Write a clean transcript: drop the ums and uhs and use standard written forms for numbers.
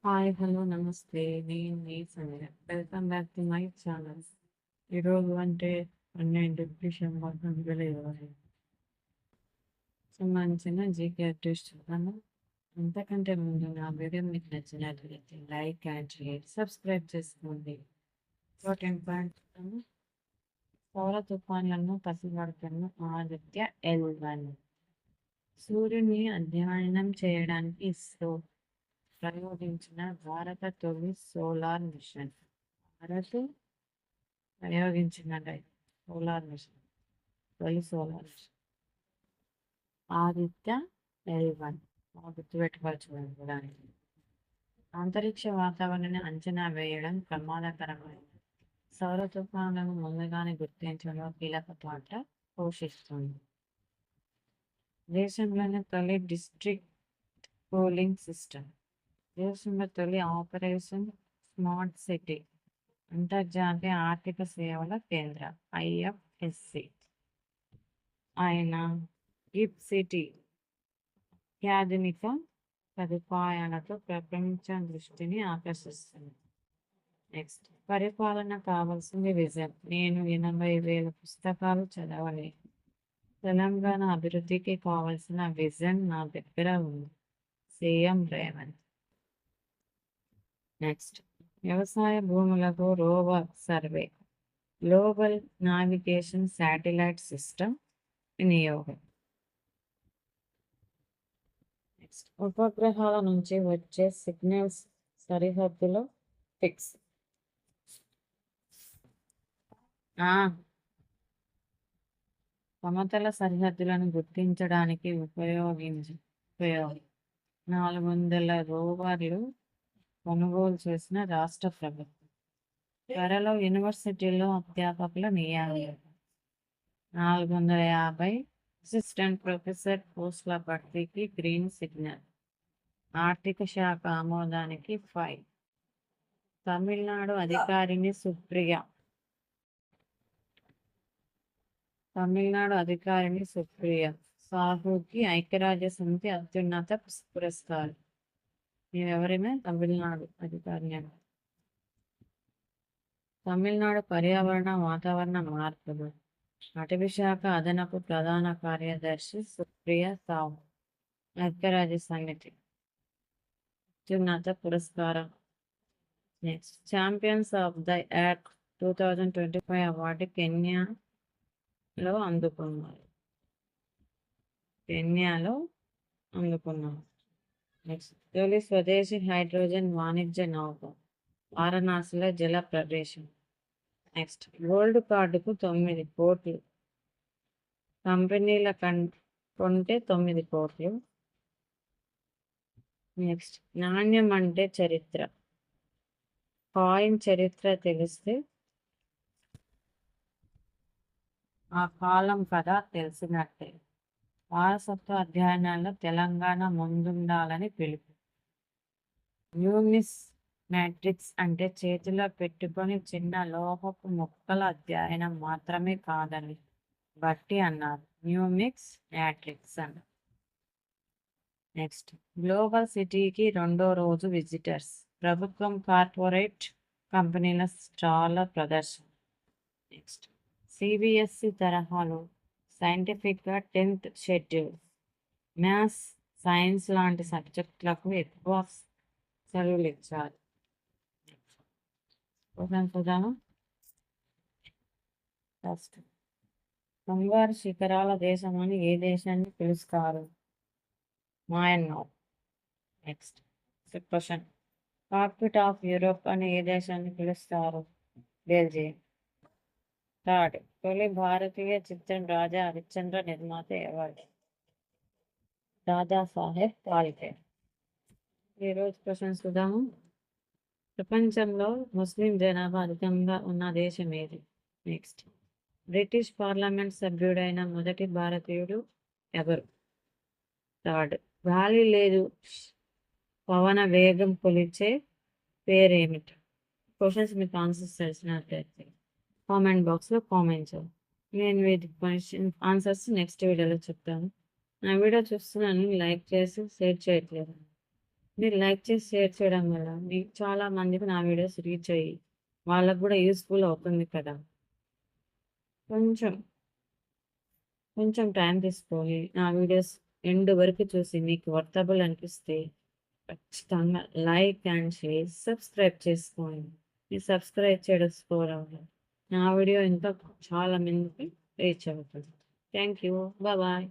Hi, hello, నమస్తే. నేను మీ Sandhya. Welcome back to my channel. ఈరోజు అంటే 12 డిసెంబర్ 2020 సంబంధించిన జీకే అప్డేట్స్ చూద్దాము. అంతకంటే ముందు నా వీడియో మీకు నచ్చినట్లయితే లైక్ అండ్ షేర్, సబ్స్క్రైబ్ చేసుకోండి. ఇంపార్టెంట్ పాయింట్ చూద్దాము. సౌర తుఫాన్లను పసిగడుతున్న ఆదిత్య L1. సూర్యుని అధ్యయనం చేయడానికి ఇస్రో ప్రయోగించిన భారత తొలి సోలార్ మిషన్. భారత్ ప్రయోగించిన సోలార్ మిషన్, తొలి సోలార్ మిషన్ ఆదిత్య L1. గుర్తుపెట్టుకోవాలి చూడండి దానికి. అంతరిక్ష వాతావరణాన్ని అంచనా వేయడం ప్రమాదకరమైనది. సౌర తుఫానులను ముందుగానే గుర్తించడంలో కీలక పాత్ర పోషిస్తుంది. దేశంలోని తొలి డిస్ట్రిక్ట్ కూలింగ్ సిస్టమ్. దేశంలో తొలి ఆపరేషన్ స్మార్ట్ సిటీ అంతర్జాతీయ ఆర్థిక సేవల కేంద్రం IFSC ఆయన గిఫ్ట్ సిటీ అత్యాధునిక సదుపాయాలతో ప్రపంచ దృష్టిని ఆకర్షిస్తుంది. నెక్స్ట్, పరిపాలన కావాల్సింది విజన్. నేను 80,000 పుస్తకాలు చదవలేదు. తెలంగాణ అభివృద్ధికి కావాల్సిన విజన్ నా దగ్గర ఉంది. సీఎం రేవంత్. నెక్స్ట్, వ్యవసాయ భూములకు rover survey, global navigation satellite system వినియోగం. నెక్స్ట్, ఉపగ్రహాల నుంచి వచ్చే సిగ్నల్స్ సరిహద్దులో ఫిక్స్. సమతల సరిహద్దులను గుర్తించడానికి ఉపయోగం 400 రోవర్లు కొనుగోలు చేసిన రాష్ట్ర ప్రభుత్వం. త్వరలో యూనివర్సిటీల్లో అధ్యాపకుల నియామకం. 450 అసిస్టెంట్ ప్రొఫెసర్ పోస్టుల భర్తీకి గ్రీన్ సిగ్నల్. ఆర్థిక శాఖ ఆమోదానికి 5. తమిళనాడు అధికారిని సుప్రియ సాహుకి ఐక్యరాజ్య సమితి అత్యున్నత పురస్కారం. ఎవరైనా తమిళనాడు అధికారిని. తమిళనాడు పర్యావరణ వాతావరణ మార్పులు అటవీ శాఖ అదనపు ప్రధాన కార్యదర్శి సుప్రియ సాహు ఐక్యరాజ్య సమితి అత్యున్నత పురస్కారం. Next, champions of the earth 2025 award కెన్యాలో అందుకున్నారు. నెక్స్ట్, తొలి స్వదేశీ హైడ్రోజన్ వాణిజ్య నౌక వారణాసిలో జల ప్రవేశం. నెక్స్ట్, గోల్డ్ కార్డుకు 9 కోట్లు, కంపెనీల కొంటే 9 కోట్లు. నెక్స్ట్, నాణ్యం అంటే చరిత్ర. కాయిన్ చరిత్ర తెలిస్తే ఆ కాలం కథ తెలిసినట్టే. వారసత్వ అధ్యయనాల్లో తెలంగాణ ముందుండాలని పిలుపు. న్యూమిస్ మ్యాట్రిక్స్ అంటే చేతిలో పెట్టుకొని చిన్న లోహపు ముక్కల అధ్యయనం మాత్రమే కాదని బట్టి అన్నారు. న్యూమిక్స్ మ్యాట్రిక్స్ అన్నారు. నెక్స్ట్, గ్లోబల్ సిటీకి 2వ రోజు విజిటర్స్. ప్రభుత్వం, కార్పొరేట్ కంపెనీల స్టాళ్ల ప్రదర్శన. నెక్స్ట్, CBSE తరహాలో సైంటిఫిక్గా 10th షెడ్యూల్. మ్యాథ్స్, సైన్స్ లాంటి సబ్జెక్టులకు ఎక్కువ సెలవులు ఇచ్చారు. ఫస్ట్, బంగారు శిఖరాల దేశం అని ఏ దేశాన్ని పిలుస్తారు? Myanmar. Next question, cockpit of Europe అని ఏ దేశాన్ని పిలుస్తారు? బెల్జియం. థర్డ్, తొలి భారతీయ చిత్రం రాజా హరిశ్చంద్ర నిర్మాత ఎవరు? దాదాసాహెబ్ ఫాల్కే. ఈరోజు క్వశ్చన్స్ చూద్దాము. ప్రపంచంలో ముస్లిం జనాభా అధికంగా ఉన్న దేశం ఏది? నెక్స్ట్, బ్రిటిష్ పార్లమెంట్ సభ్యుడైన మొదటి భారతీయుడు ఎవరు? థర్డ్, గాలి లేదు పవన వేగం కొలిచే పేరేమిటి? క్వశ్చన్స్ మీకు ఆన్సర్స్ తెలిసినట్లయితే కామెంట్ బాక్స్లో కామెంట్ చేయండి. నేను వీటి క్వశ్చన్ ఆన్సర్స్ నెక్స్ట్ వీడియోలో చెప్తాను. నా వీడియో చూస్తున్నాను, లైక్ చేసి షేర్ చేయట్లేదు. మీరు లైక్ చేసి, షేర్ చేయడం వల్ల మీకు చాలా మందికి నా వీడియోస్ రీచ్ అయ్యి, వాళ్ళకి గూడా యూజ్‌ఫుల్ అవుతుంది కదా! కొంచెం, కొంచెం టైం తీసుకొని నా వీడియోస్ ఎండ్ వరకు చూసి మీకు వర్తబుల్ అనిపిస్తే ఖచ్చితంగా లైక్ అండ్ షేర్, సబ్స్క్రైబ్ చేసుకోండి. మీరు సబ్స్క్రైబ్ చేసుకోవడం వల్ల నా వీడియో ఇంకా చాలా మందికి రీచ్ అవుతుంది. Thank you. బాయ్.